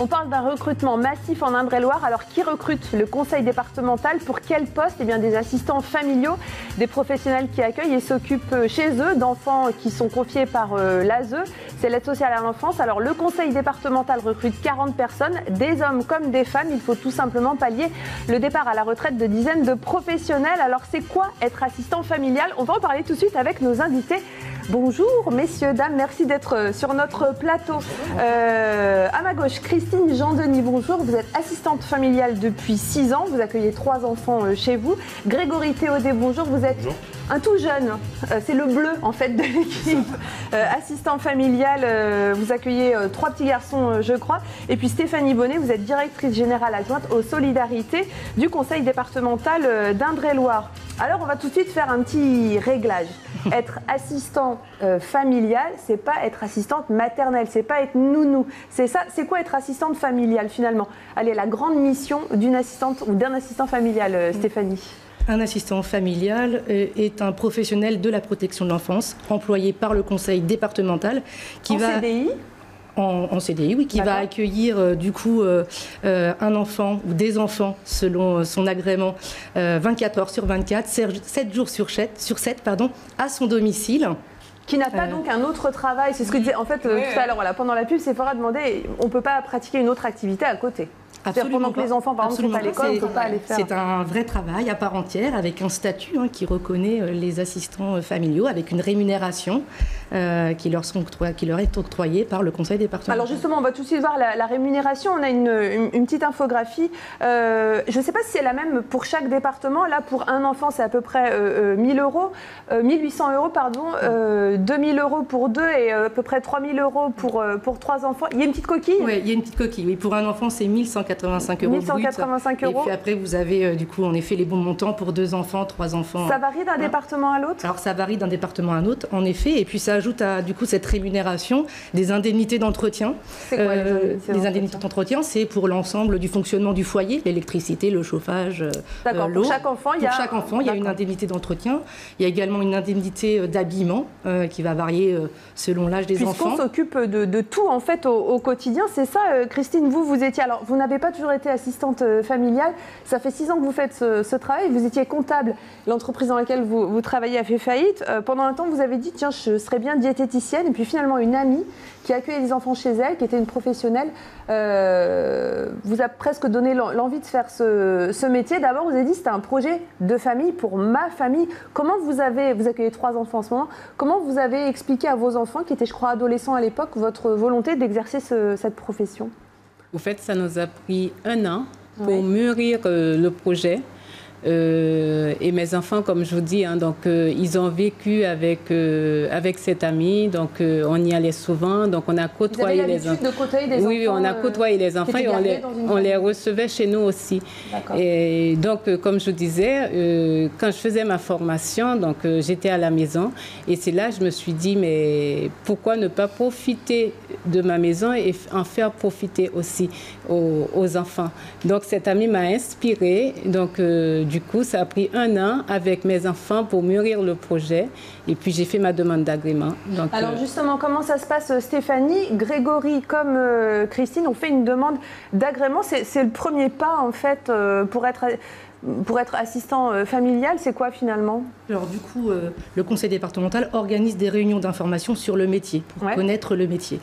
On parle d'un recrutement massif en Indre-et-Loire. Alors, qui recrute? Le conseil départemental. Pour quel poste? Eh bien, des assistants familiaux, des professionnels qui accueillent et s'occupent chez eux d'enfants qui sont confiés par l'ASE. C'est l'aide sociale à l'enfance. Alors, le conseil départemental recrute 40 personnes, des hommes comme des femmes. Il faut tout simplement pallier le départ à la retraite de dizaines de professionnels. Alors, c'est quoi être assistant familial? On va en parler tout de suite avec nos invités. Bonjour messieurs, dames, merci d'être sur notre plateau. À ma gauche, Christine Jean-Denis, bonjour. Vous êtes assistante familiale depuis 6 ans, vous accueillez 3 enfants chez vous. Grégory Théodé, bonjour, vous êtes un tout jeune, c'est le bleu en fait de l'équipe. Assistant familial, vous accueillez 3 petits garçons je crois. Et puis Stéphanie Bonnet, vous êtes directrice générale adjointe aux solidarités du conseil départemental d'Indre-et-Loire. Alors on va tout de suite faire un petit réglage. Être assistant familial, c'est pas être assistante maternelle, c'est pas être nounou. C'est ça, c'est quoi être assistante familiale finalement? Allez, la grande mission d'une assistante ou d'un assistant familial, Stéphanie. Un assistant familial est un professionnel de la protection de l'enfance, employé par le conseil départemental qui va... CDI en CDI, oui, qui va accueillir du coup un enfant ou des enfants selon son agrément 24 heures sur 24, 7 jours sur 7, à son domicile. Qui n'a pas donc un autre travail. C'est ce que disait en fait tout à l'heure. Voilà, pendant la pub, Sephora demandait on ne peut pas pratiquer une autre activité à côté. Pendant que les enfants, par exemple, sont à l'école, on ne peut pas aller faire. C'est un vrai travail à part entière, avec un statut qui reconnaît les assistants familiaux, avec une rémunération qui leur est octroyée par le conseil départemental. Alors justement, on va tout de suite voir la rémunération. On a une petite infographie. Je ne sais pas si c'est la même pour chaque département. Là, pour un enfant, c'est à peu près 1 000 euros, 1800 euros, pardon, 2 000 euros pour 2 et à peu près 3 000 euros pour 3 enfants. Il y a une petite coquille? Oui, il y a une petite coquille. Oui, pour un enfant, c'est 185 euros. 1185 euros. Et puis après, vous avez du coup, en effet, les bons montants pour 2 enfants, 3 enfants. Ça varie d'un département à l'autre? Alors, ça varie d'un département à un autre, en effet. Et puis, ça ajoute à du coup cette rémunération des indemnités d'entretien. C'est quoi les indemnités d'entretien? C'est pour l'ensemble du fonctionnement du foyer, l'électricité, le chauffage, l'eau. Pour chaque enfant, il y a une indemnité d'entretien. Il y a également une indemnité d'habillement qui va varier selon l'âge des enfants. Puisqu'on s'occupe de tout en fait au quotidien, c'est ça, Christine. Vous étiez, alors vous n'avez pas toujours été assistante familiale. Ça fait 6 ans que vous faites ce travail. Vous étiez comptable. L'entreprise dans laquelle vous travaillez a fait faillite. Pendant un temps, vous avez dit tiens, je serais bien diététicienne. Et puis finalement, une amie qui accueillait les enfants chez elle, qui était une professionnelle, vous a presque donné l'envie de faire ce métier. D'abord, vous avez dit c'était un projet de famille pour ma famille. Comment vous accueillez 3 enfants en ce moment, comment vous avez expliqué à vos enfants, qui étaient je crois adolescents à l'époque, votre volonté d'exercer cette profession? Au fait, ça nous a pris 1 an pour mûrir le projet. Et mes enfants, comme je vous dis, donc ils ont vécu avec cette amie, donc on y allait souvent, donc on a côtoyé les enfants. De côtoyer des enfants. Oui, on a côtoyé les enfants et on les recevait chez nous aussi. Et donc, comme je vous disais, quand je faisais ma formation, donc j'étais à la maison et c'est là que je me suis dit, mais pourquoi ne pas profiter de ma maison et en faire profiter aussi aux enfants. Donc cette amie m'a inspirée, donc du coup, ça a pris 1 an avec mes enfants pour mûrir le projet. Et puis, j'ai fait ma demande d'agrément. Alors, justement, comment ça se passe, Stéphanie? Grégory, comme Christine, ont fait une demande d'agrément. C'est le premier pas, en fait, pour être assistant familial. C'est quoi, finalement? Alors, du coup, le conseil départemental organise des réunions d'information sur le métier, pour connaître le métier.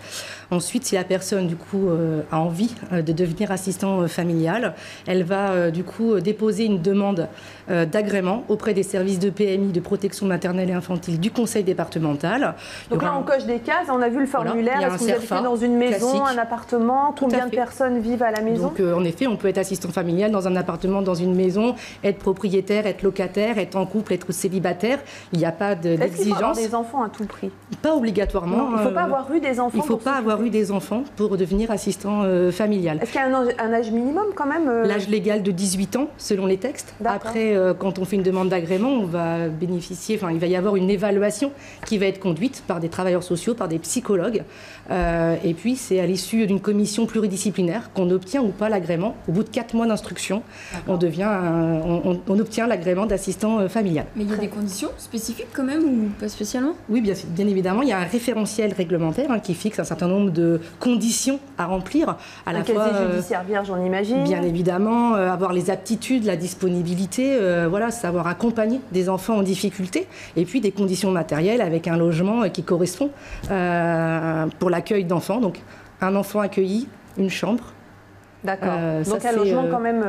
Ensuite, si la personne, du coup, a envie de devenir assistant familial, elle va, du coup, déposer une demande d'agrément auprès des services de PMI, de protection maternelle et infantile du conseil départemental. Donc là, on coche des cases, on a vu le formulaire. Est-ce que vous habitez dans une maison, classique, un appartement? Combien de personnes vivent à la maison? Donc, en effet, on peut être assistant familial dans un appartement, dans une maison, être propriétaire, être locataire, être en couple, être célibataire. Il n'y a pas d'exigence. Est-ce qu'il faut avoir des enfants à tout prix? Pas obligatoirement. Non, il ne faut pas avoir eu des enfants. Il ne faut pas avoir eu des enfants pour devenir assistant familial. Est-ce qu'il y a un âge minimum quand même? L'âge légal de 18 ans, selon les textes. Après, quand on fait une demande d'agrément, on va bénéficier, il va y avoir une évaluation qui va être conduite par des travailleurs sociaux, par des psychologues. Et puis, c'est à l'issue d'une commission pluridisciplinaire qu'on obtient ou pas l'agrément. Au bout de 4 mois d'instruction, on devient on obtient l'agrément d'assistant familial. Mais il y a des conditions spécifiques quand même ou pas spécialement? Oui, bien évidemment, il y a un référentiel réglementaire qui fixe un certain nombre de conditions à remplir. À la fois, casier judiciaire vierge, on imagine. Bien évidemment, avoir les aptitudes, la disponibilité, savoir accompagner des enfants en difficulté, et puis des conditions matérielles avec un logement qui correspond pour l'accueil d'enfants. Donc, un enfant accueilli, une chambre. D'accord. Donc un logement quand même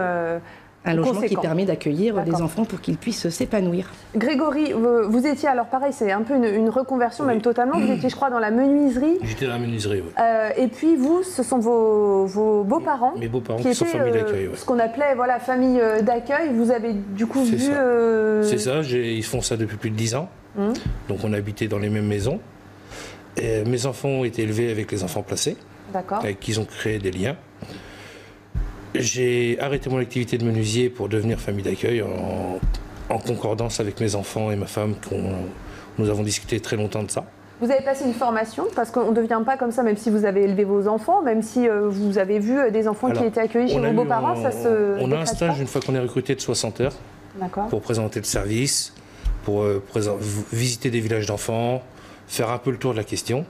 un logement qui permet d'accueillir des enfants pour qu'ils puissent s'épanouir. Grégory, vous étiez, alors pareil, c'est un peu une reconversion, même totalement. Vous étiez, je crois, dans la menuiserie. J'étais dans la menuiserie, oui. Et puis vous, ce sont vos beaux-parents. Mes beaux-parents qui sont famille d'accueil, oui. Ce qu'on appelait famille d'accueil. Vous avez du coup vu... C'est ça, ils font ça depuis plus de 10 ans. Donc on habitait dans les mêmes maisons. Et mes enfants ont été élevés avec les enfants placés. D'accord. Avec qui ils ont créé des liens. J'ai arrêté mon activité de menuisier pour devenir famille d'accueil en concordance avec mes enfants et ma femme. Nous avons discuté très longtemps de ça. Vous avez passé une formation, parce qu'on ne devient pas comme ça, même si vous avez élevé vos enfants, même si vous avez vu des enfants qui étaient accueillis chez vos beaux-parents, On a un stage, une fois qu'on est recruté, de 60 heures pour présenter le service, pour visiter des villages d'enfants, faire un peu le tour de la question.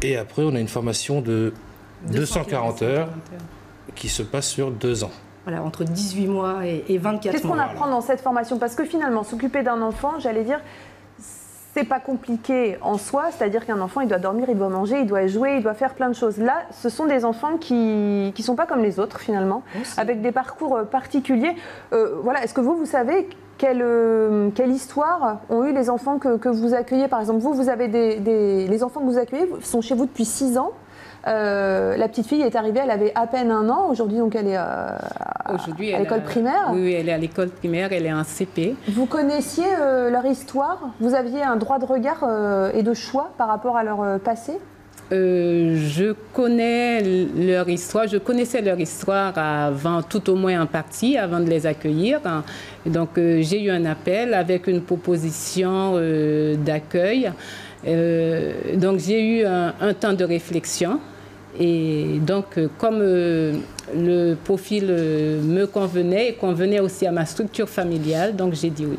Et après, on a une formation de 240 heures qui se passe sur 2 ans. Voilà, entre 18 mois et 24 mois. Qu'est-ce qu'on apprend dans cette formation? Parce que finalement, s'occuper d'un enfant, j'allais dire, c'est pas compliqué en soi. C'est-à-dire qu'un enfant, il doit dormir, il doit manger, il doit jouer, il doit faire plein de choses. Là, ce sont des enfants qui sont pas comme les autres, finalement, avec des parcours particuliers. Est-ce que vous savez quelle histoire ont eu les enfants que vous accueillez? Par exemple, vous avez les enfants que vous accueillez sont chez vous depuis 6 ans. La petite fille est arrivée, elle avait à peine 1 an. Aujourd'hui, donc, elle est à l'école primaire. Oui, elle est à l'école primaire, elle est en CP. Vous connaissiez leur histoire? Vous aviez un droit de regard et de choix par rapport à leur passé? Je connais leur histoire, je connaissais leur histoire avant, tout au moins en partie, avant de les accueillir. Donc j'ai eu un appel avec une proposition d'accueil. Donc j'ai eu un temps de réflexion. Et donc, comme le profil me convenait et convenait aussi à ma structure familiale, donc j'ai dit oui.